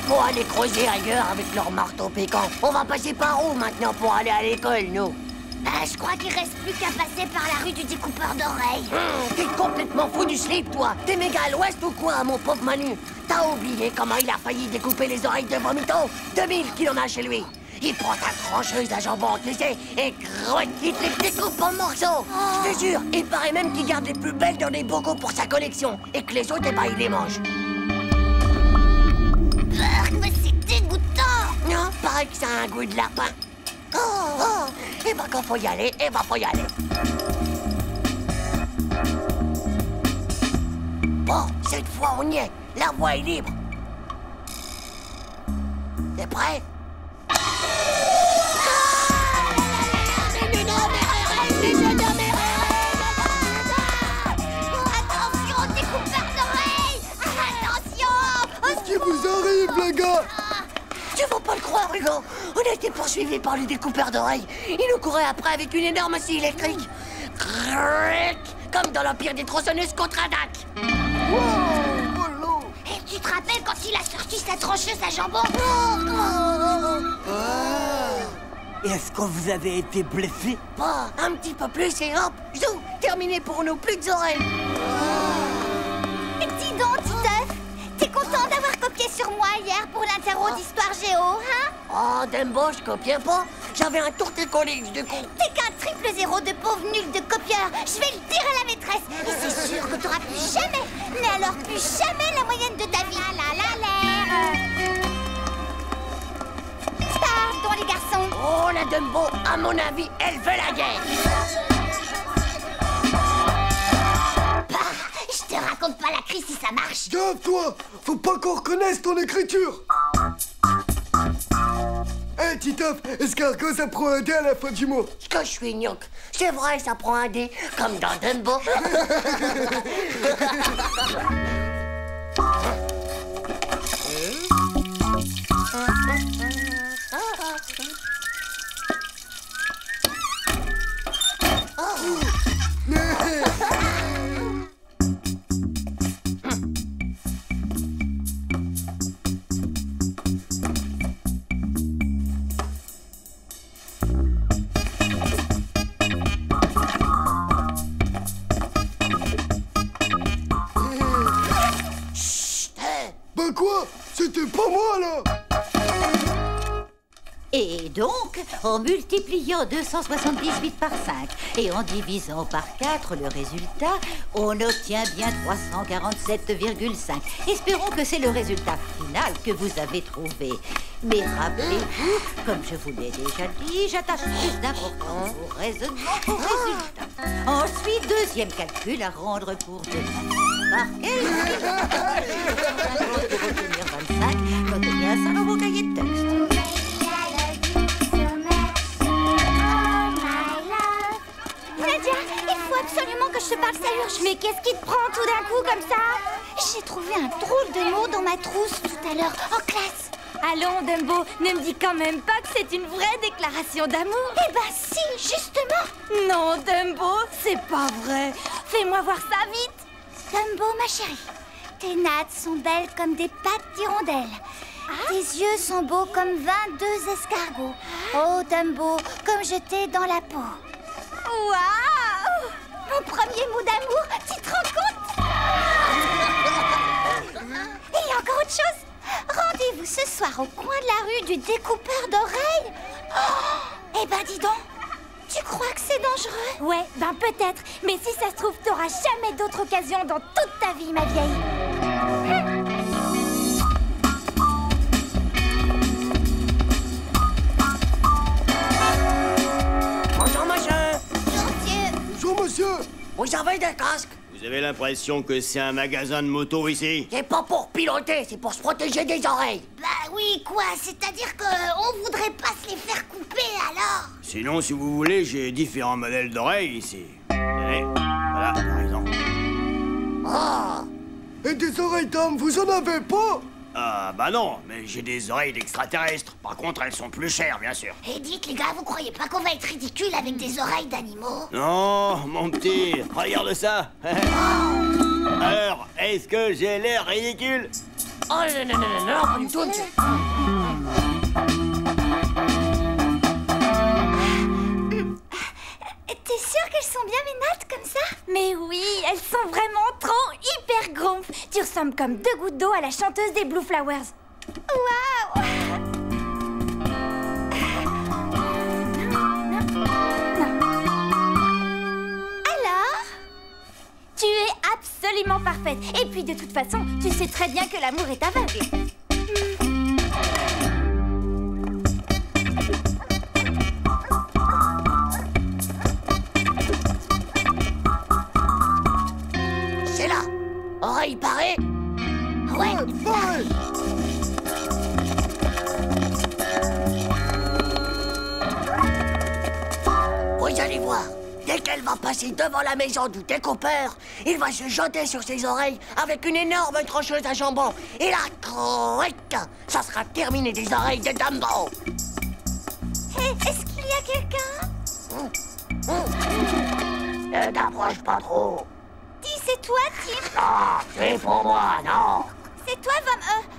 Faut aller creuser ailleurs avec leur marteau piquant. On va passer par où maintenant pour aller à l'école, nous? Je crois qu'il reste plus qu'à passer par la rue du découpeur d'oreilles. T'es complètement fou du slip, toi. T'es méga à l'ouest ou quoi, mon pauvre Manu? T'as oublié comment il a failli découper les oreilles de Vomito? 2000 qu'il en a chez lui. Il prend ta trancheuse à jambon, tu sais, et il te les découpe en morceaux. Je te jure, il paraît même qu'il garde les plus belles dans des bocaux pour sa collection, et que les autres, eh ben, il les mange. Mais c'est dégoûtant. Non, paraît que ça a un goût de lapin. Et ben quand faut y aller, faut y aller. Bon, cette fois on y est. La voie est libre. T'es prêt? Attention, découpeur d'oreilles. Attention. Qu'est-ce qui vous arrive, les gars? Tu vas pas le croire, Hugo. On a été poursuivis par les découpeurs d'oreilles. Ils nous couraient après avec une énorme scie électrique. Comme dans l'Empire des tronçonneuses contre-attaque. Et tu te rappelles quand il a sorti sa trancheuse à jambon? Est-ce que vous avez été blessé? Pas un petit peu plus et hop, zou, terminé pour nous, plus d'oreilles. Dis donc, Titeuf, t'es content d'avoir copié sur moi hier pour l'interro d'histoire géo, hein? Oh, Dumbo, je copiais pas. J'avais un tourté-collé, du coup. T'es qu'un triple zéro de pauvre nul de copieur. Je vais le dire à la maîtresse. Et c'est sûr que t'auras plus jamais, mais alors plus jamais la moyenne de ta vie. Pardon, les garçons. Oh, la Dumbo, à mon avis, elle veut la guerre. Je te raconte pas la crise si ça marche. Gaffe, toi! Faut pas qu'on reconnaisse ton écriture! Hé, Titeuf, escargot, ça prend un dé à la fin du mot. Ce que je suis gnoc. C'est vrai, ça prend un dé, comme dans Dumbo. Bah quoi? C'était pas moi, là! Et donc, en multipliant 278 par 5 et en divisant par 4 le résultat, on obtient bien 347,5. Espérons que c'est le résultat final que vous avez trouvé. Mais rappelez-vous, comme je vous l'ai déjà dit, j'attache plus d'importance au raisonnement qu'au résultat. Ensuite, deuxième calcul à rendre pour demain. Par quel pour obtenir 25, retenez ça dans vos cahiers de texte. Nadia, il faut absolument que je te parle, ça urge. Mais qu'est-ce qui te prend tout d'un coup comme ça? J'ai trouvé un drôle de mot dans ma trousse tout à l'heure, en classe. Allons, Dumbo, ne me dis quand même pas que c'est une vraie déclaration d'amour. Eh ben si, justement. Non, Dumbo, c'est pas vrai. Fais-moi voir ça vite. Dumbo, ma chérie, tes nattes sont belles comme des pattes d'hirondelle. Tes yeux sont beaux comme 22 escargots. Oh, Dumbo, comme je t'ai dans la peau. Waouh! Mon premier mot d'amour, tu te rends compte? Et il y a encore autre chose. Rendez-vous ce soir au coin de la rue du découpeur d'oreilles. Oh, eh ben dis donc, tu crois que c'est dangereux? Ouais, ben peut-être. Mais si ça se trouve, t'auras jamais d'autre occasion dans toute ta vie, ma vieille. Bonjour, monsieur. Bonjour, monsieur! Vous avez des casques? Vous avez l'impression que c'est un magasin de moto ici? C'est pas pour piloter, c'est pour se protéger des oreilles. Bah oui, quoi, c'est-à-dire qu'on voudrait pas se les faire couper, alors? Sinon, si vous voulez, j'ai différents modèles d'oreilles ici. Tenez, voilà, par exemple. Et des oreilles d'homme, vous en avez pas? Ah, bah non, mais j'ai des oreilles d'extraterrestres. Par contre, elles sont plus chères, bien sûr. Et dites, les gars, vous croyez pas qu'on va être ridicule avec des oreilles d'animaux? Non, mon petit, regarde ça. Alors, est-ce que j'ai l'air ridicule? Oh non, non, non, non, pas du tout, monsieur. T'es sûre qu'elles sont bien mes nattes comme ça? Mais oui, elles sont vraiment trop hyper gonfles. Tu ressembles comme 2 gouttes d'eau à la chanteuse des Blue Flowers. Waouh! Alors? Tu es absolument parfaite. Et puis de toute façon, tu sais très bien que l'amour est aveugle. C'est là. Oreille parée. Ouais. Vous allez voir. Dès qu'elle va passer devant la maison du découpeur, il va se jeter sur ses oreilles avec une énorme trancheuse à jambon. Et là, croic, ça sera terminé des oreilles de Dumbo. Hé, est-ce qu'il y a quelqu'un? Ne t'approche pas trop. Dis, c'est toi, Tim? Non, c'est pour moi, non. C'est toi,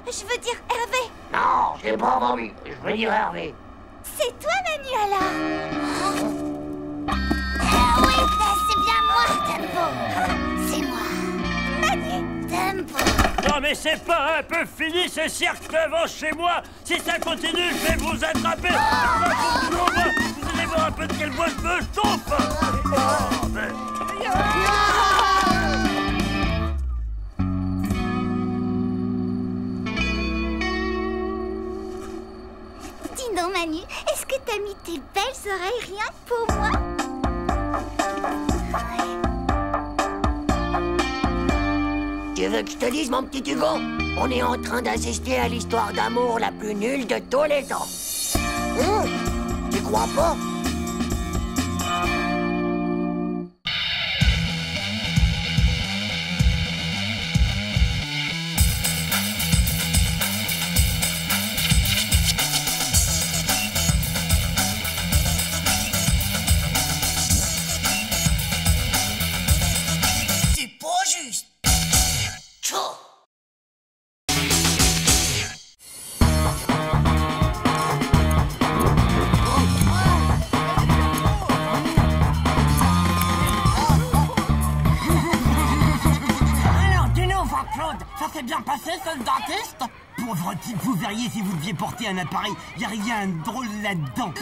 je veux dire Hervé. Non, c'est pas Bambi. Je veux dire Hervé. C'est toi, Manu, alors? Oui, c'est bien moi, Dumbo. C'est moi. Manu, Dumbo. Non mais c'est pas un peu fini ce cirque devant chez moi. Si ça continue, je vais vous attraper. Vous allez voir un peu de quelle voix je me chauffe. Dis donc, Manu, est-ce que t'as mis tes belles oreilles rien que pour moi? Tu veux que je te dise, mon petit Hugo? On est en train d'assister à l'histoire d'amour la plus nulle de tous les temps. Tu crois pas? C'est pas juste. Tchou! Alors, dis-nous, Jean-Claude, ça s'est bien passé, ce dentiste? Pauvre type, vous verriez si vous deviez porter un appareil. Y a rien de drôle là-dedans.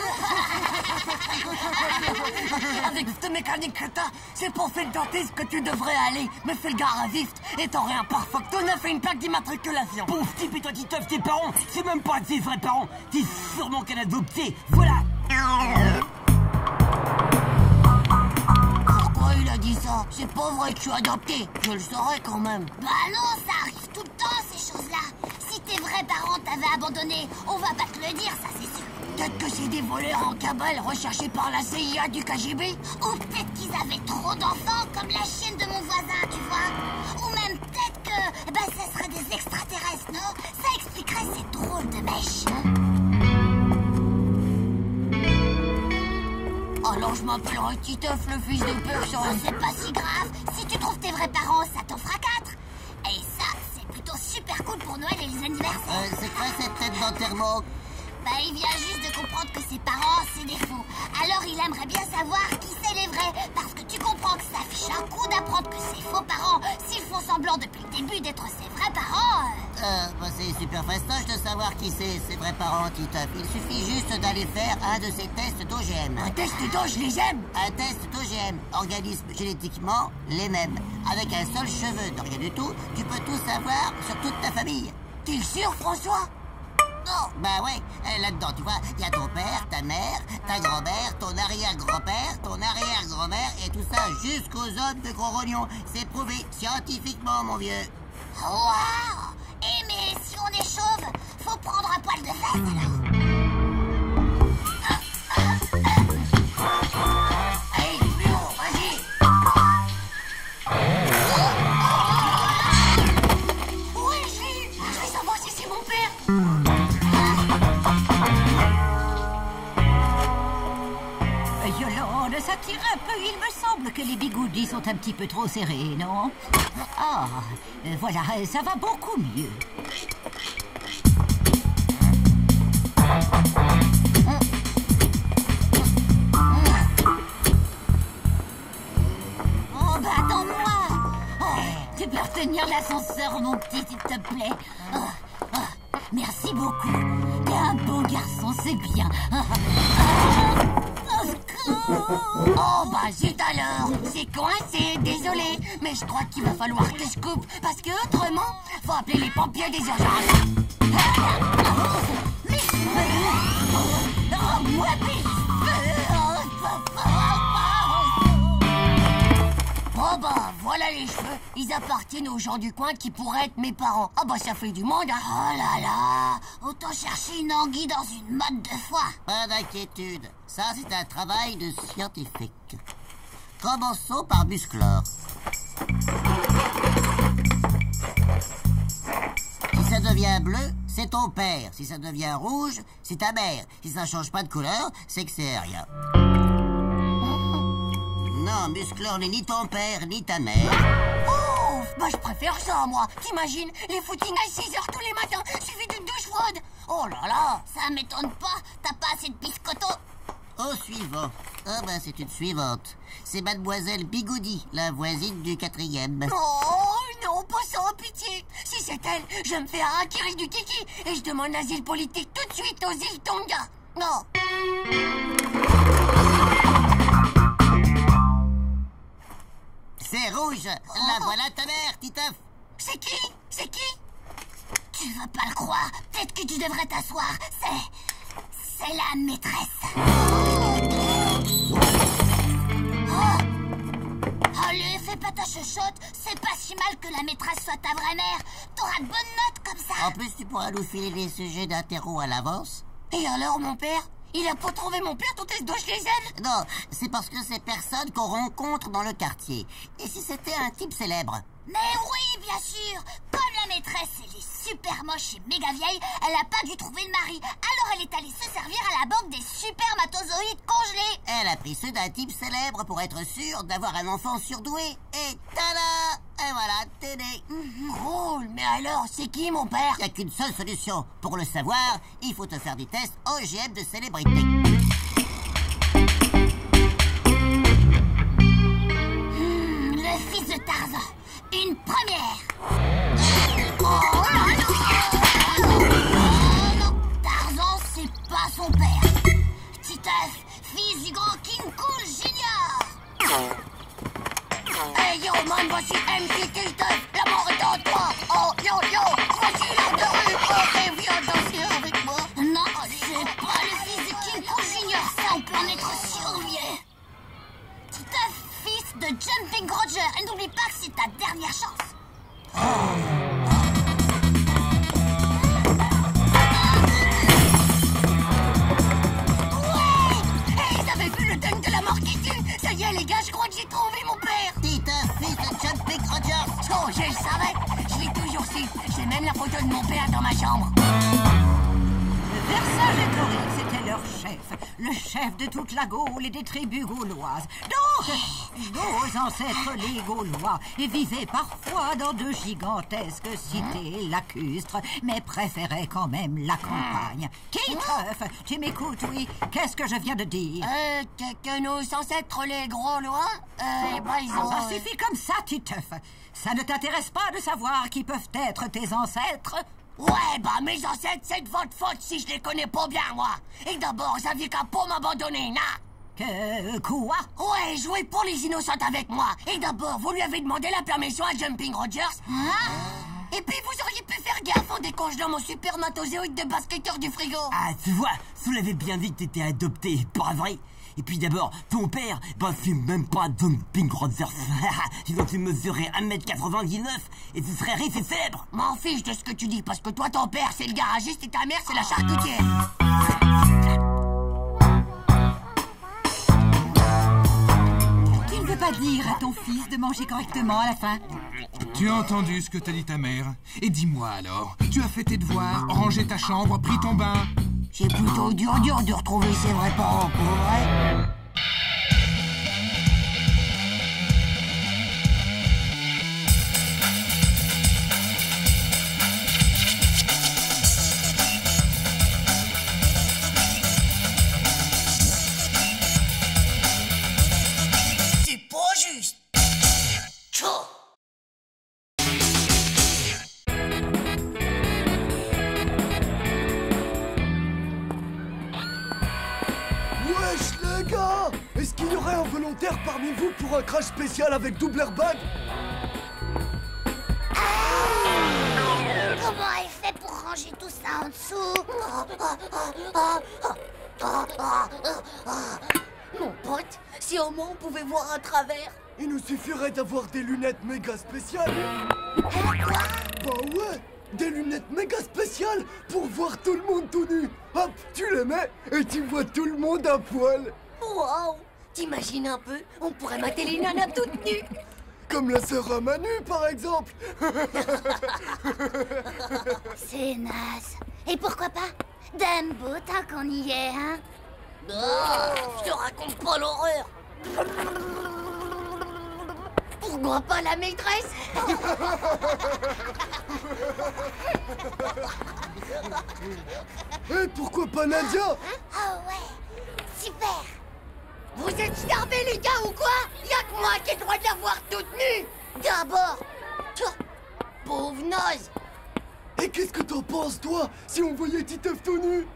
Avec cette mécanique que t'as, c'est pour faire le dentiste que tu devrais aller. Mais fais le gars à vif et t'aurais un pare-feu. T'en as fait une plaque d'immatriculation. Pauvre type et toi, tu teufs tes parents. C'est même pas de tes vrais parents. T'es sûrement qu'elle a adopté. Voilà. Pourquoi il a dit ça? C'est pas vrai que je suis adopté. Je le saurais quand même. Bah non, ça arrive tout le temps, ces choses-là. Si tes vrais parents t'avaient abandonné, on va pas te le dire, ça c'est sûr. Peut-être que c'est des voleurs en cabale recherchés par la CIA du KGB. Ou peut-être qu'ils avaient trop d'enfants, comme la chienne de mon voisin, tu vois. Ou même peut-être que ce serait des extraterrestres, non? Ça expliquerait ces drôles de mèches. Alors je m'appellerai Titeuf, le fils de personne. C'est pas si grave. Si tu trouves tes vrais parents, ça t'en fera 4. Et ça, c'est plutôt super cool pour Noël et les anniversaires. C'est quoi cette tête d'enterrement? Il vient juste de comprendre que ses parents, c'est des faux. Alors il aimerait bien savoir qui c'est les vrais. Parce que tu comprends que ça fiche un coup d'apprendre que ses faux parents, s'ils font semblant depuis le début d'être ses vrais parents... C'est super fastoche de savoir qui c'est ses vrais parents, Titeuf. Il suffit juste d'aller faire un de ces tests d'OGM. Un test d'OGM? Un test d'OGM. Organisme génétiquement les mêmes. Avec un seul cheveu, de rien du tout, tu peux tout savoir sur toute ta famille. T'es sûr, François? Non. Bah ouais, là-dedans, tu vois, il y a ton père, ta mère, ta grand-mère, ton arrière-grand-père, ton arrière-grand-mère, et tout ça jusqu'aux os de gros rognons. C'est prouvé scientifiquement, mon vieux. Waouh! Eh mais si on est chauve, faut prendre un poil de fesse alors. Allez, plus haut, vas-y. Oui, je vais savoir si c'est mon père. Yolande, ça tire un peu. Il me semble que les bigoudis sont un petit peu trop serrés, non? Ah, voilà, ça va beaucoup mieux. Oh, bah attends-moi. Oh, tu peux retenir l'ascenseur, mon petit, s'il te plaît. Merci beaucoup. T'es un bon garçon, c'est bien. Oh, bah zut alors. C'est coincé, désolé. Mais je crois qu'il va falloir que je coupe. Parce que autrement, faut appeler les pompiers des urgences. Mes cheveux. Rends-moi mes Oh bah, voilà les cheveux. Ils appartiennent aux gens du coin qui pourraient être mes parents. Ah bah ça fait du monde, hein. Oh là là. Autant chercher une anguille dans une motte de foie. Pas d'inquiétude, ça c'est un travail de scientifique. Commençons par Musclor. Si ça devient bleu, c'est ton père. Si ça devient rouge, c'est ta mère. Si ça change pas de couleur, c'est que c'est rien. Non, Musclor n'est ni ton père, ni ta mère. Oh, bah je préfère ça, moi. T'imagines, les footings à 6 heures tous les matins, suivi d'une douche froide. Oh là là. Ça m'étonne pas. T'as pas assez de biscotto. Au suivant. Ah ben c'est une suivante. C'est Mademoiselle Bigoudi, la voisine du 4e. Oh non, pas ça, en pitié. Si c'est elle, je me fais harakiri du kiki et je demande l'asile politique tout de suite aux îles Tonga. Non. C'est rouge. La voilà ta mère, Titeuf. C'est qui? C'est qui? Tu vas pas le croire. Peut-être que tu devrais t'asseoir. C'est la maîtresse. Oh. Allez, fais pas ta chuchote. C'est pas si mal que la maîtresse soit ta vraie mère. T'auras de bonnes notes comme ça. En plus, tu pourras nous filer les sujets d'interro à l'avance. Et alors, mon père? Il a pas trouvé mon père, tout est ce je les aime? Non, c'est parce que c'est personne qu'on rencontre dans le quartier. Et si c'était un type célèbre? Mais oui, bien sûr. Comme la maîtresse, elle est super moche et méga vieille, elle a pas dû trouver le mari. Alors elle est allée se servir à la banque des supermatozoïdes congelés. Elle a pris ceux d'un type célèbre pour être sûre d'avoir un enfant surdoué. Et tada! Et voilà, t'es né. Cool, mais alors, c'est qui, mon père? Il n'y a qu'une seule solution. Pour le savoir, il faut te faire des tests OGM de célébrité. Le fils de Tarzan. Une première. Oh non, Tarzan, c'est pas son père. Titeuf, fils du grand King Cool Junior. Hey yo, man, voici MC Titeuf. La mort est en toi. Oh, yo, yo, voici l'heure de rue. Oh, et viens danser avec moi. Non, c'est pas le fils de King Cool Junior. Ça, on peut en être sûr, vieux. Titeuf, fils de Jumping Roger. Et n'oublie pas que c'est ta dernière chance. Ça y est, les gars, je crois que j'ai trouvé mon père. Titeuf, fils de Jumping Rogers. Oh, je le savais. Je l'ai toujours su. J'ai même la photo de mon père dans ma chambre. Vercingétorix, c'était leur chef. Le chef de toute la Gaule et des tribus gauloises. Donc, nos ancêtres, les Gaulois, vivaient parfois dans de gigantesques cités lacustres, mais préféraient quand même la campagne. Titeuf, tu m'écoutes, oui? Qu'est-ce que je viens de dire? Que nos ancêtres, les Gaulois, ils ont... Ça suffit comme ça, Titeuf. Ça ne t'intéresse pas de savoir qui peuvent être tes ancêtres? Ouais, bah mes ancêtres, c'est de votre faute si je les connais pas bien, moi. Et d'abord, vous aviez qu'à pas m'abandonner, nah. Quoi? Ouais, jouez pour les innocentes avec moi. Et d'abord, vous lui avez demandé la permission à Jumping Rogers. Et puis, vous auriez pu faire gaffe en décongelant mon supermatozoïde de basketteur du frigo. Ah, tu vois, vous l'avez bien dit que t'étais adopté, pas vrai? Et puis d'abord, ton père, bah c'est même pas Jumping Rogers. Sinon tu mesurais 1m99 et tu serais riche et célèbre. M'en fiche de ce que tu dis, parce que toi, ton père, c'est le garagiste et ta mère, c'est la charcutière. Tu ne veux pas dire à ton fils de manger correctement à la fin? Tu as entendu ce que t'a dit ta mère? Et dis-moi alors, tu as fait tes devoirs, rangé ta chambre, pris ton bain? C'est plutôt dur de retrouver ses vrais parents, pour vrai. Les gars, est-ce qu'il y aurait un volontaire parmi vous pour un crash spécial avec double airbag? Comment elle fait pour ranger tout ça en dessous? Mon pote, si au moins on pouvait voir à travers. Il nous suffirait d'avoir des lunettes méga spéciales. Bah ouais, des lunettes méga spéciales pour voir tout le monde tout nu. Hop, tu les mets et tu vois tout le monde à poil. Waouh! T'imagines un peu? On pourrait mater les nanas toutes nues. Comme la sœur à Manu, par exemple. C'est naze. Et pourquoi pas Dumbo, tant qu'on y est, hein? Je te raconte pas l'horreur. Pourquoi pas la maîtresse? Et pourquoi pas Nadia? Ah ouais, super. Vous êtes starvés les gars ou quoi? Y'a que moi qui ai le droit de la voir toute nue. D'abord. Pauvre naze. Et qu'est-ce que t'en penses, toi, si on voyait Titeuf tout nu?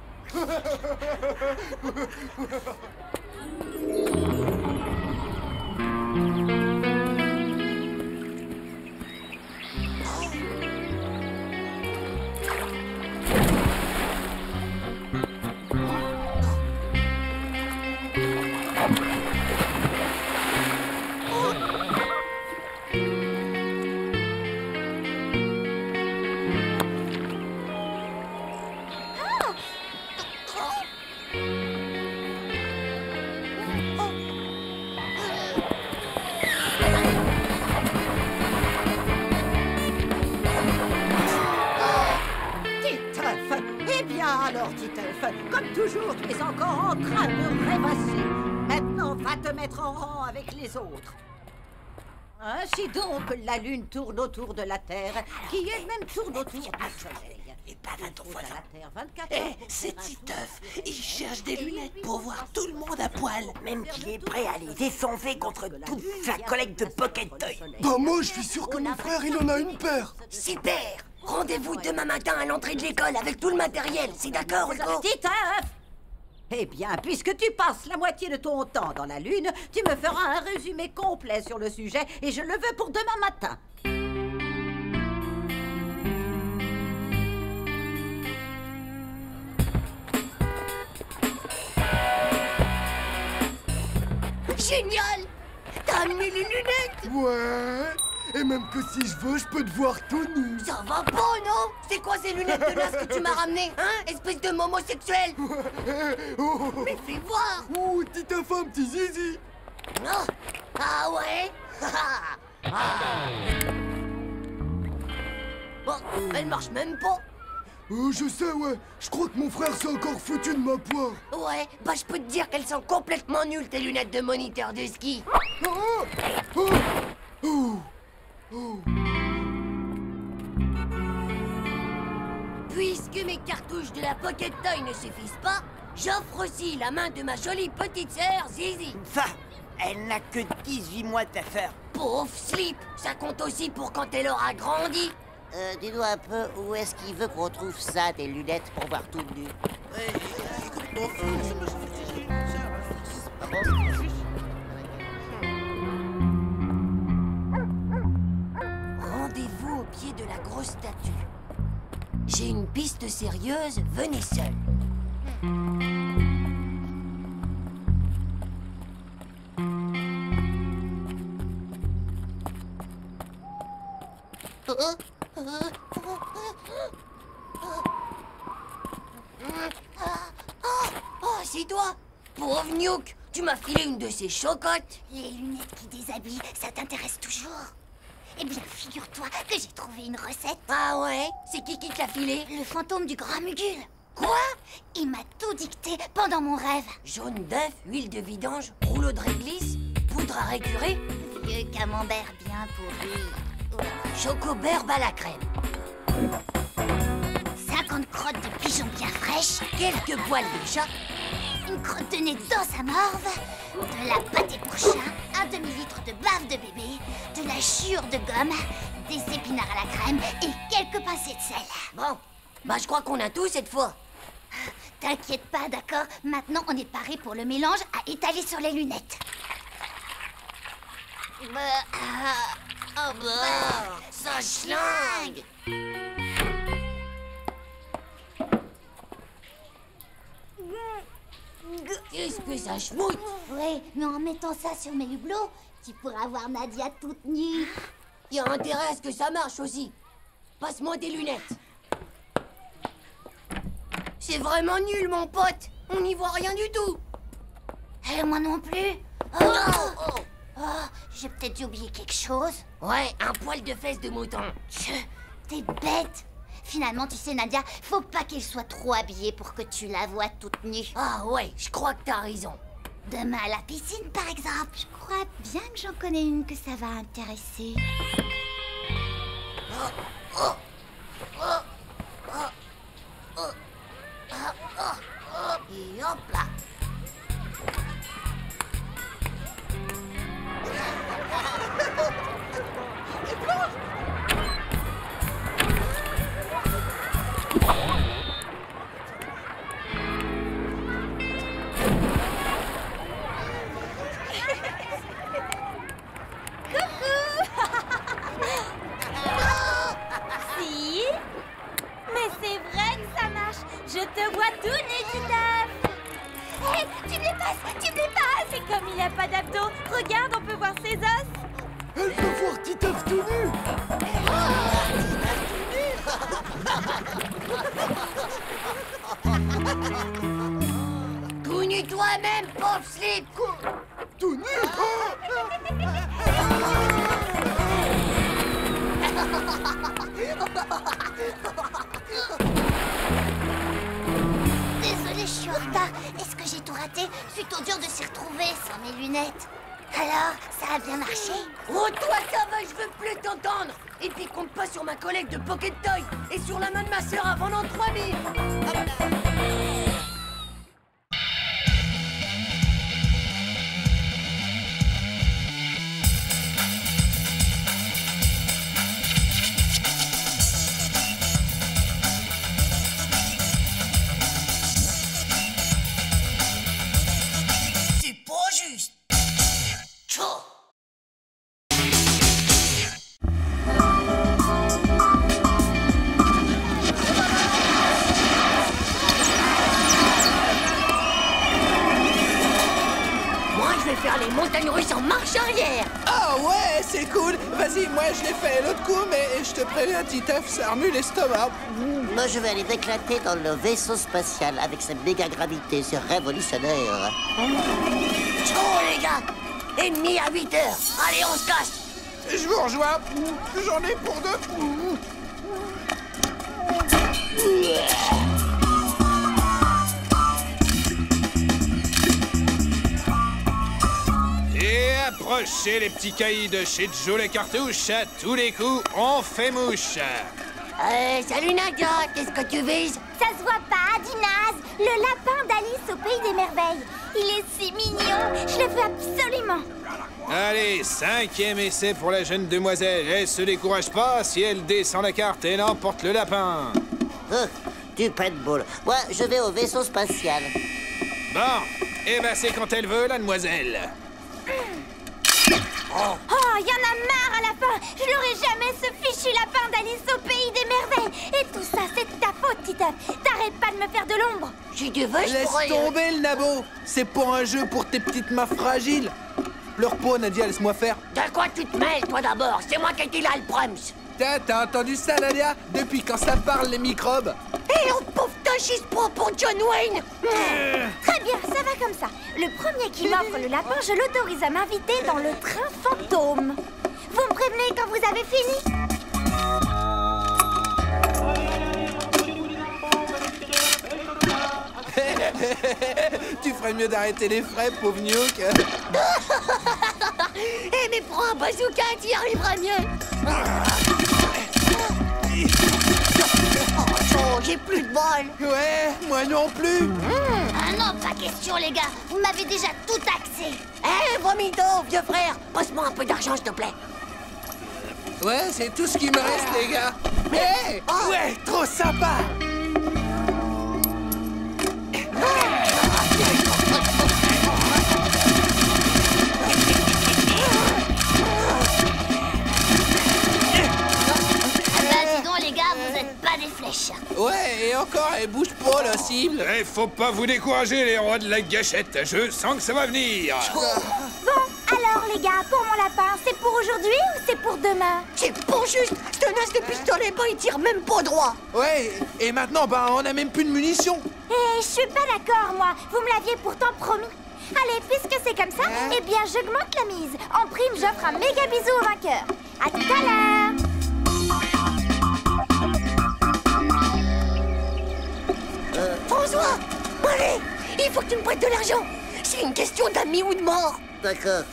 Alors, Titeuf, comme toujours, tu es encore en train de rêvasser. Maintenant, va te mettre en rang avec les autres. Ainsi donc, la Lune tourne autour de la Terre, qui elle-même tourne autour du Soleil. Et pas à ton voisin. C'est Titeuf. Il cherche des lunettes pour voir tout le monde à poil. Même qu'il est prêt à les défoncer contre toute sa collecte de Pocket Toy. Bah moi, je suis sûr que mon frère, il en a une paire. Super. Rendez-vous demain matin à l'entrée de l'école avec tout le matériel. C'est d'accord, Hugo? Titeuf! Eh bien, puisque tu passes la moitié de ton temps dans la Lune, tu me feras un résumé complet sur le sujet et je le veux pour demain matin. Génial! T'as amené les lunettes? Ouais. Et même que si je veux, je peux te voir tout nu. Ça va pas, non? C'est quoi ces lunettes de naze que tu m'as ramenées? Hein? Espèce de homosexuel! Mais fais voir! Ouh, Titeuf, un petit zizi. Non. Ah ouais? Bon, elle marche même pas. Je sais, ouais. Je crois que mon frère s'est encore foutu de ma poire. Ouais, bah je peux te dire qu'elles sont complètement nulles, tes lunettes de moniteur de ski. Puisque mes cartouches de la Pocket Toy ne suffisent pas, j'offre aussi la main de ma jolie petite sœur, Zizi. Ça, elle n'a que 18 mois de ta sœur. Pauvre slip, ça compte aussi pour quand elle aura grandi. Dis-nous un peu, où est-ce qu'il veut qu'on trouve ça, des lunettes pour voir tout nu? Rendez-vous au pied de la grosse statue. J'ai une piste sérieuse, venez seul. Oh, c'est toi! Pauvre Nuke, tu m'as filé une de ces chocottes. Les lunettes qui déshabillent, ça t'intéresse toujours? Eh bien, figure-toi que j'ai trouvé une recette. Ah ouais? C'est qui te l'a filé? Le fantôme du grand Mugul. Quoi? Il m'a tout dicté pendant mon rêve. Jaune d'œuf, huile de vidange, rouleau de réglisse, poudre à récurer, Vieux camembert bien pourri. chocoberbe à la crème, 50 crottes de pigeons bien fraîches, quelques poils de chat, une crotte de nez dans sa morve, de la pâté pour chat, un demi-litre de bave de bébé, de la chure de gomme, des épinards à la crème et quelques pincées de sel. Bon, bah je crois qu'on a tout cette fois. T'inquiète pas, d'accord? Maintenant, on est paré pour le mélange à étaler sur les lunettes. Ça schlingue. Qu'est-ce que ça schmoute? Ouais, mais en mettant ça sur mes hublots, tu pourras voir Nadia toute nue. Il y a intérêt à ce que ça marche aussi. Passe-moi des lunettes. C'est vraiment nul, mon pote. On n'y voit rien du tout. Moi non plus. Oh, j'ai peut-être oublié quelque chose. Ouais, un poil de fesse de mouton. T'es bête. Finalement, tu sais, Nadia, faut pas qu'elle soit trop habillée pour que tu la vois toute nue. Ah ouais, je crois que t'as raison. Demain à la piscine, par exemple. Je crois bien que j'en connais une que ça va intéresser. Et hop là. Si? Mais c'est vrai que ça marche. Je te vois tout nu, Titeuf. Hé, tu me les passes, tu me les passes. C'est comme il n'a pas d'abdos. Regarde, on peut voir ses os. Elle peut voir Titeuf tout nu. Tout nu toi-même, pauvre slip. Tout nu. Désolée, je suis en retard. Est-ce que j'ai tout raté? Plutôt dur de s'y retrouver sans mes lunettes. Alors, ça a bien marché? Oh, toi, ça va, je veux plus t'entendre. Et puis, compte pas sur ma collègue de Pocket Toy et sur la main de ma sœur avant l'an 3000. C'est pas juste. Tchou. Moi, je vais faire les montagnes russes en marche arrière. Ah ouais, c'est cool. Vas-y, moi je l'ai fait l'autre coup, mais je te préviens, Titeuf, ça remue l'estomac. Moi, je vais aller m'éclater dans le vaisseau spatial avec sa méga gravité. C'est révolutionnaire. Ciao, les gars. Ennemi à 8 heures. Allez, on se casse. Je vous rejoins. J'en ai pour deux. Et approchez les petits caïds de chez Joe les cartouches. À tous les coups, on fait mouche. Salut Nadia, qu'est-ce que tu vises? Ça se voit pas, Dinaz. Le lapin d'Alice au Pays des Merveilles. Il est si mignon. Je le veux absolument. Allez, 5e essai pour la jeune demoiselle. Elle se décourage pas, si elle descend la carte, elle emporte le lapin. Du paintball. Moi, je vais au vaisseau spatial. Bon, eh ben c'est quand elle veut, la demoiselle. Oh, il y en a marre à la fin. Je l'aurai jamais, ce fichu lapin d'Alice au Pays des Merveilles. Et tout ça, c'est de ta faute, Titeuf. T'arrêtes pas de me faire de l'ombre. Si tu veux, je Laisse pourrais... tomber le nabo. C'est pour un jeu pour tes petites mains fragiles. Pleure pas, Nadia, laisse-moi faire. De quoi tu te mêles, toi, d'abord? C'est moi qui ai dit là, le prums. T'as entendu ça, Nadia? Depuis quand ça parle, les microbes? Et l'autre pauvre tâche, il se prend pour John Wayne. Très bien, ça va comme ça. Le premier qui m'offre le lapin, je l'autorise à m'inviter dans le train fantôme. Vous me prévenez quand vous avez fini? Tu ferais mieux d'arrêter les frais, pauvre Nuke. Eh, mais prends un bazooka, tu y arriveras mieux. Oh, j'ai plus de bol. Ouais, moi non plus. Ah non, pas question, les gars. Vous m'avez déjà tout taxé. Eh, vomito, vieux frère, passe-moi un peu d'argent, s'il te plaît. Ouais, c'est tout ce qui me reste, les gars. Hey, ouais, trop sympa. encore, elle bouge pas, la cible. Eh, faut pas vous décourager, les rois de la gâchette. Je sens que ça va venir. Bon, alors les gars, pour mon lapin, c'est pour aujourd'hui ou c'est pour demain? C'est pas juste. C'est un as de pistolet, bah, il tire même pas droit. Ouais, et maintenant, ben, on a même plus de munitions. Eh, je suis pas d'accord, moi. Vous me l'aviez pourtant promis. Allez, puisque c'est comme ça, eh bien, j'augmente la mise. En prime, j'offre un méga bisou au vainqueur. À tout à l'heure. François, allez, il faut que tu me prêtes de l'argent. C'est une question d'amis ou de mort. D'accord.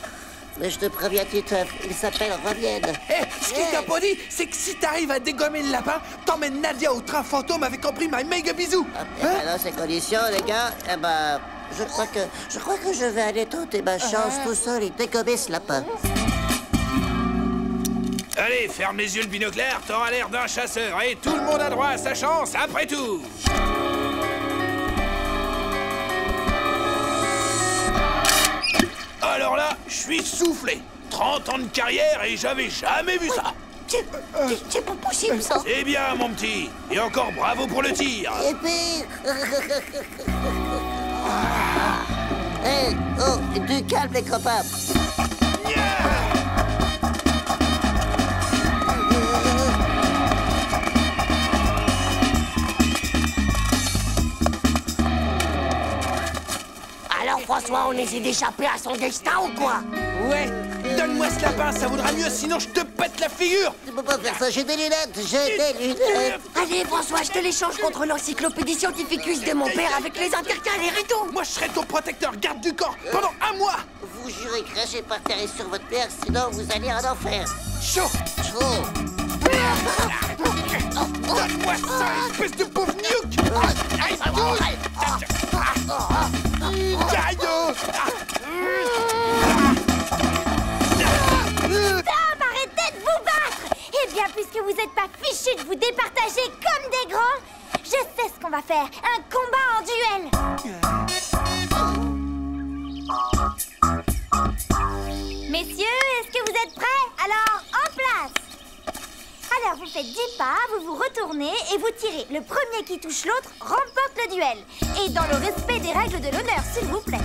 Mais je te préviens, Titeuf, il s'appelle Revienne. Eh, ce qu'il t'a pas dit, c'est que si t'arrives à dégommer le lapin, t'emmènes Nadia au train fantôme avec en prime un méga bisou. Dans ces conditions, les gars, eh ben, je crois que je vais aller tenter ma chance tout seul et dégommer ce lapin. Allez, ferme les yeux le binoclaire, t'auras l'air d'un chasseur et tout le monde a droit à sa chance après tout. Alors là, je suis soufflé. 30 ans de carrière et j'avais jamais vu ça. C'est pas possible, ça. C'est bien, mon petit. Et encore bravo pour le tir. Et puis... Hé, oh, du calme, les copains. Alors, François, on essaie d'échapper à son destin ou quoi? Ouais, donne-moi ce lapin, ça vaudra mieux, sinon je te pète la figure. Tu peux pas faire ça, j'ai des lunettes, Allez, François, je te l'échange contre l'encyclopédie scientificus de mon père avec les intercalaires et tout. Moi, je serai ton protecteur garde du corps pendant 1 mois. Vous jurez cracher par terre et sur votre père, sinon vous allez en enfer. Chaud. Donne-moi ça, espèce de pauvre nuque. Aïe, Stop, arrêtez de vous battre. Eh bien, puisque vous n'êtes pas fichus de vous départager comme des grands, je sais ce qu'on va faire. Un combat en duel. Messieurs, est-ce que vous êtes prêts? Alors, en place. Alors, vous faites 10 pas, vous vous retournez et vous tirez. Le premier qui touche l'autre remporte le duel. Et dans le respect des règles de l'honneur, s'il vous plaît.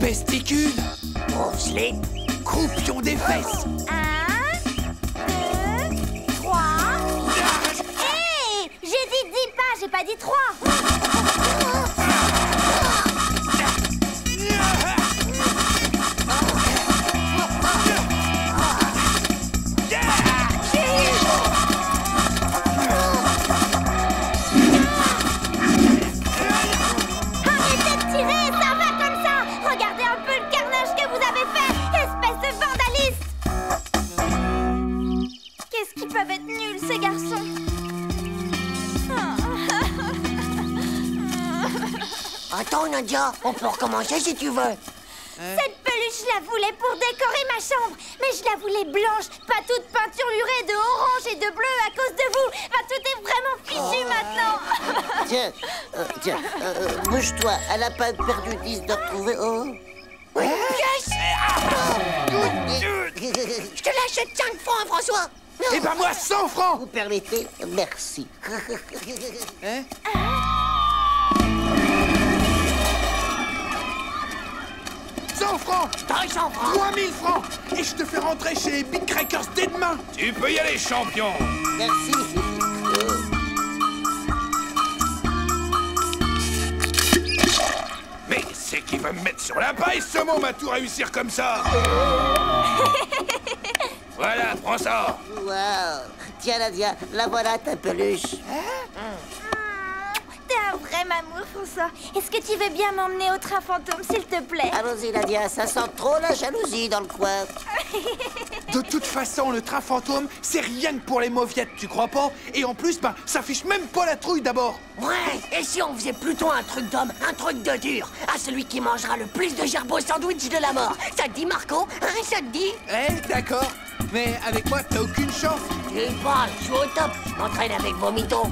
Pesticule. Pauvre slip. Croupion des fesses. 1, 2, 3. Hé, j'ai dit 10 pas, j'ai pas dit 3. Ces garçons. Attends, Nadia, on peut recommencer si tu veux. Cette peluche, je la voulais pour décorer ma chambre. Mais je la voulais blanche, pas toute peinturlurée de orange et de bleu à cause de vous. Bah, tout est vraiment fichu maintenant. Tiens, bouge-toi, elle a pas perdu 10 de retrouver. Oh. Yes! Je te l'achète 5 francs, hein, François. Eh ben moi, 100 francs. Vous permettez? Merci. 100 francs. 200 francs. 3000 francs. Et je te fais rentrer chez Big Crackers dès demain. Tu peux y aller, champion. Merci. Mais c'est qui va me mettre sur la paille, ce môme, à tout réussir comme ça. Voilà, prends ça. Wow. Tiens, Nadia, la voilà ta peluche. T'es un vrai mamour, François. Est-ce que tu veux bien m'emmener au train fantôme, s'il te plaît? Allons-y, Nadia, ça sent trop la jalousie dans le coin. De toute façon, le train fantôme, c'est rien que pour les mauviettes, tu crois pas? Et en plus, ben, ça fiche même pas la trouille d'abord. Ouais, et si on faisait plutôt un truc d'homme, un truc de dur, à celui qui mangera le plus de gerbes au sandwich de la mort. Ça te dit, Marco? Hein, ça te dit? Eh, d'accord. Mais avec moi, t'as aucune chance. Tu parles, je suis au top. Je m'entraîne avec vos mythos.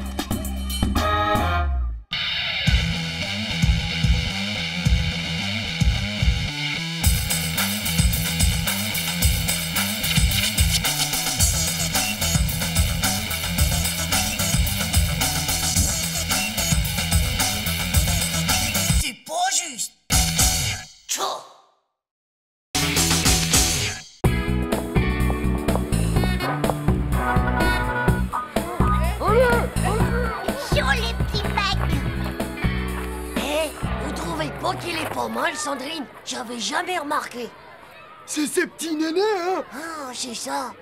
crois qu'il est pas mal, Sandrine? J'avais jamais remarqué. C'est ces petits nénés, hein? Ah, c'est ça.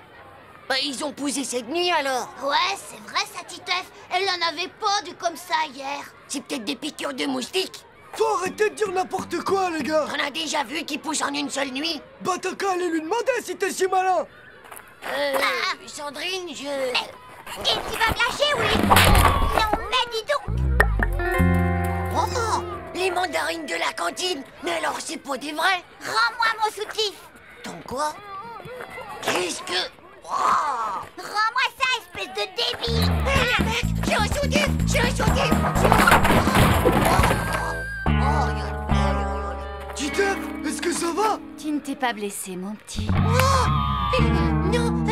Bah, ils ont posé cette nuit, alors. Ouais, c'est vrai, ça, Titeuf. Elle en avait pas du comme ça hier. C'est peut-être des piqûres de moustiques. Faut arrêter de dire n'importe quoi, les gars. On a déjà vu qu'ils poussent en une seule nuit. Bah t'as qu'à aller lui demander si t'es si malin. Sandrine, je... Et tu vas me lâcher, oui? Non, mais dis donc. Oh, les mandarines de la cantine. Mais alors, c'est pas des vrais? Rends-moi mon soutif. Ton quoi? Qu'est-ce que... Oh. Rends-moi ça, espèce de débile. Mec, j'ai un soutif. J'ai un soutif. Titeuf, est-ce que ça va? Tu ne t'es pas blessé, mon petit. Non,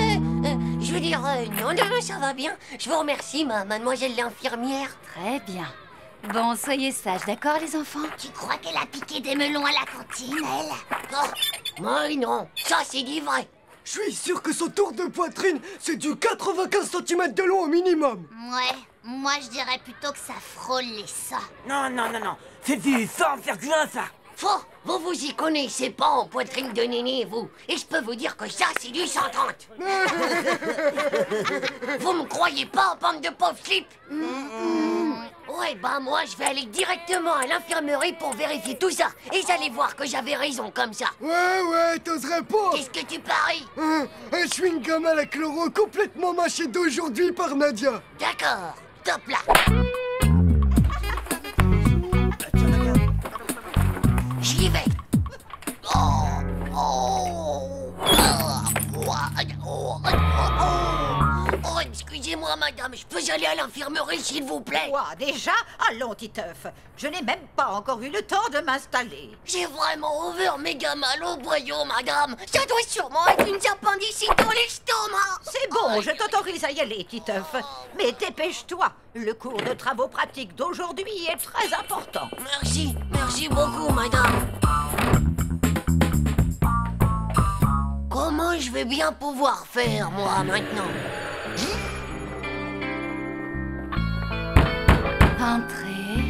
je veux dire, non, ça va bien. Je vous remercie, mademoiselle l'infirmière. Très bien. Bon, soyez sages, d'accord, les enfants? Tu crois qu'elle a piqué des melons à la cantine, elle? Oh, moi, non, ça c'est dit vrai. Je suis sûr que son tour de poitrine, c'est du 95 cm de long au minimum. Ouais, moi je dirais plutôt que ça frôle les seins. Non, c'est du 100,1 ça. Faux, vous y connaissez pas en poitrine de néné, vous. Et je peux vous dire que ça, c'est du 130. Vous me croyez pas, bande de pauvres slips? Ouais, bah moi, je vais aller directement à l'infirmerie pour vérifier tout ça. Et j'allais voir que j'avais raison comme ça. Ouais, t'oserais pas. Qu'est-ce que tu paries? Un chewing-gum à la chloro complètement mâché d'aujourd'hui par Nadia. D'accord, top là. J'y vais. Oh, excusez-moi, madame, je peux y aller à l'infirmerie, s'il vous plaît? Quoi, déjà? Allons, Titeuf. Je n'ai même pas encore eu le temps de m'installer. J'ai vraiment ouvert méga mal au boyau, madame. Ça doit sûrement être une appendicite dans l'estomac. C'est bon, je t'autorise à y aller, Titeuf. Mais dépêche-toi. Le cours de travaux pratiques d'aujourd'hui est très important. Merci beaucoup, madame. Comment je vais bien pouvoir faire, moi, maintenant? Entrez.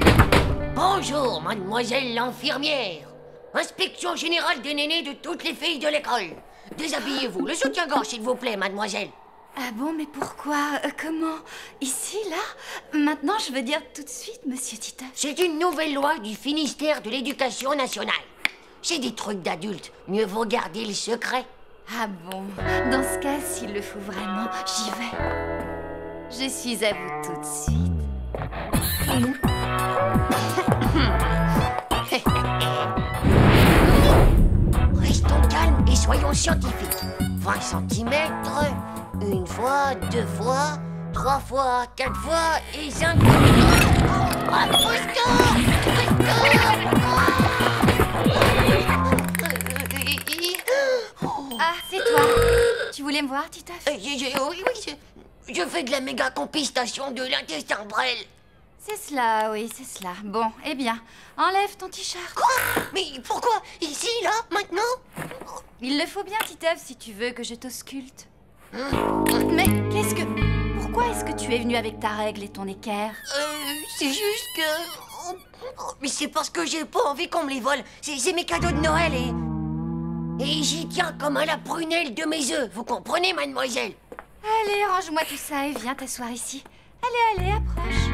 Bonjour, mademoiselle l'infirmière. Inspection générale des nénés de toutes les filles de l'école. Déshabillez-vous. Le soutien-gorge, s'il vous plaît, mademoiselle. Ah bon, mais pourquoi? Comment? Ici, là? Maintenant, je veux dire tout de suite, monsieur Titeuf. C'est une nouvelle loi du Finistère de l'Éducation nationale. C'est des trucs d'adultes. Mieux vaut garder le secret. Ah bon? Dans ce cas, s'il le faut vraiment, j'y vais. Je suis à vous tout de suite. Restons calmes et soyons scientifiques. 20 cm, une fois, 2 fois, 3 fois, 4 fois et 5 fois. Ah, c'est toi. Tu voulais me voir, Titeuf? Oui, je fais de la méga compistation de l'intestin brêle. C'est cela, oui, c'est cela. Bon, eh bien, enlève ton t-shirt. Quoi? Mais pourquoi? Ici, là, maintenant? Il le faut bien, Titeuf, si tu veux que je t'ausculte. Mais qu'est-ce que... Pourquoi est-ce que tu es venu avec ta règle et ton équerre? C'est juste que... Mais c'est parce que j'ai pas envie qu'on me les vole. C'est mes cadeaux de Noël et j'y tiens comme à la prunelle de mes œufs. Vous comprenez, mademoiselle? Allez, range-moi tout ça et viens t'asseoir ici. Allez, approche.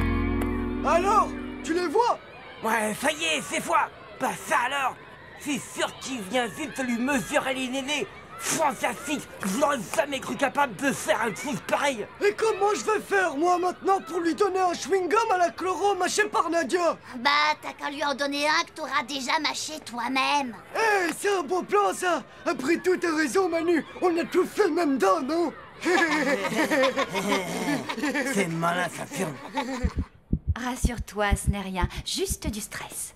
Alors, tu les vois? Ouais, ça y est, c'est foi. Pas ça alors. C'est sûr qu'il vient vite lui mesurer les nénés. Fantastique. Je n'aurais jamais cru capable de faire un truc pareil. Et comment je vais faire, moi, maintenant, pour lui donner un chewing-gum à la chloro mâché par Nadia? Bah, t'as qu'à lui en donner un que t'auras déjà mâché toi-même. Eh, c'est un bon plan, ça. Après tout, t'as raison, Manu. On a tous fait le même dent, non? C'est malin, ça firme. Rassure-toi, ce n'est rien. Juste du stress.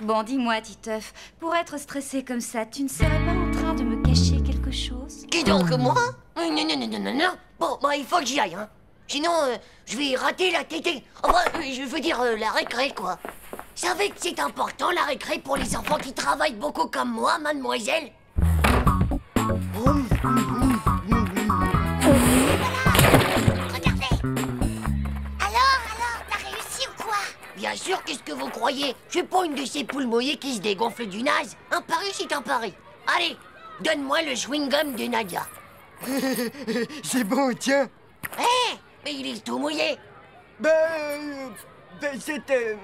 Bon, dis-moi, Titeuf, pour être stressé comme ça, tu ne serais pas en train de me cacher quelque chose? Qui donc, moi? Non. Bon, bah, il faut que j'y aille, hein. Sinon, je vais rater la tétée. Enfin, je veux dire, la récré, quoi. Vous savez que c'est important, la récré, pour les enfants qui travaillent beaucoup comme moi, mademoiselle? Regardez. Alors, t'as réussi ou quoi? Bien bien sûr, qu'est-ce que vous croyez? Je suis pas une de ces poules mouillées qui se dégonflent du naze. Un pari, c'est un pari. Allez, donne-moi le chewing-gum de Nadia. C'est bon, tiens. Hé, mais il est tout mouillé.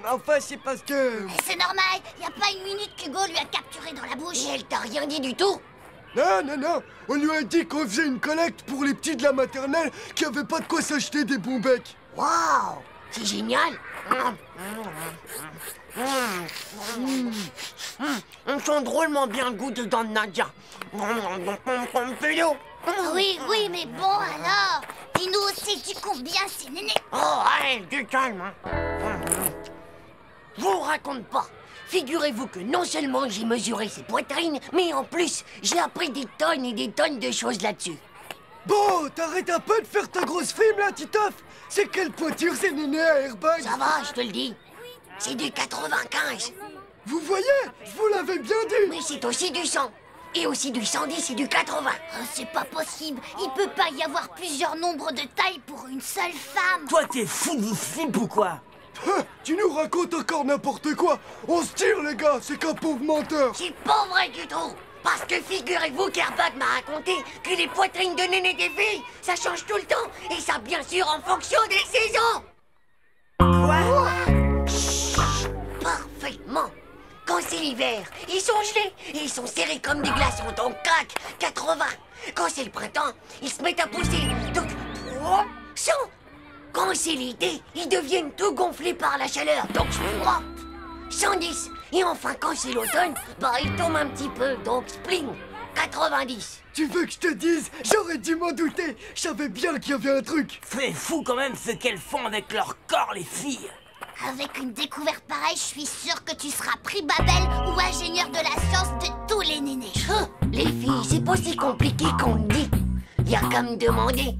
Enfin, c'est parce que... C'est normal, y a pas une minute qu'Hugo lui a capturé dans la bouche. Et elle t'a rien dit du tout? Non, on lui a dit qu'on faisait une collecte pour les petits de la maternelle qui avaient pas de quoi s'acheter des bons becs. Waouh, c'est génial. On sent drôlement bien le goût de dents de Nadia. Oui, mais bon alors. Dis-nous aussi, tu comptes bien ces nénés. Oh, allez, du calme. Je vous raconte pas. Figurez-vous que non seulement j'ai mesuré ses poitrines, mais en plus, j'ai appris des tonnes et des tonnes de choses là-dessus. Bon, t'arrêtes un peu de faire ta grosse frime là, Titeuf. C'est quelle poiture ces nénés à airbag? Ça va, je te le dis. C'est du 95. Vous voyez? Je vous l'avais bien dit. Mais c'est aussi du 100. Et aussi du 110 et du 80. Oh, c'est pas possible. Il peut pas y avoir plusieurs nombres de tailles pour une seule femme. Toi, t'es fou de flip ou quoi? Tu nous racontes encore n'importe quoi. On se tire, les gars. C'est qu'un pauvre menteur. C'est pas vrai du tout. Parce que figurez-vous qu'Airbag m'a raconté que les poitrines de néné des filles, ça change tout le temps. Et ça, bien sûr, en fonction des saisons. Quoi? Parfaitement. Quand c'est l'hiver, ils sont gelés et ils sont serrés comme des glaçons, donc crac, 80. Quand c'est le printemps, ils se mettent à pousser, donc 100. Quand c'est l'été, ils deviennent tout gonflés par la chaleur, donc 110. Et enfin, quand c'est l'automne, ils tombent un petit peu, donc spling, 90. Tu veux que je te dise? J'aurais dû m'en douter. Je savais bien qu'il y avait un truc. C'est fou quand même ce qu'elles font avec leur corps, les filles. Avec une découverte pareille, je suis sûre que tu seras prix Babel ou ingénieur de la science de tous les nénés. Les filles, c'est pas si compliqué qu'on le dit. Y a qu'à me demander.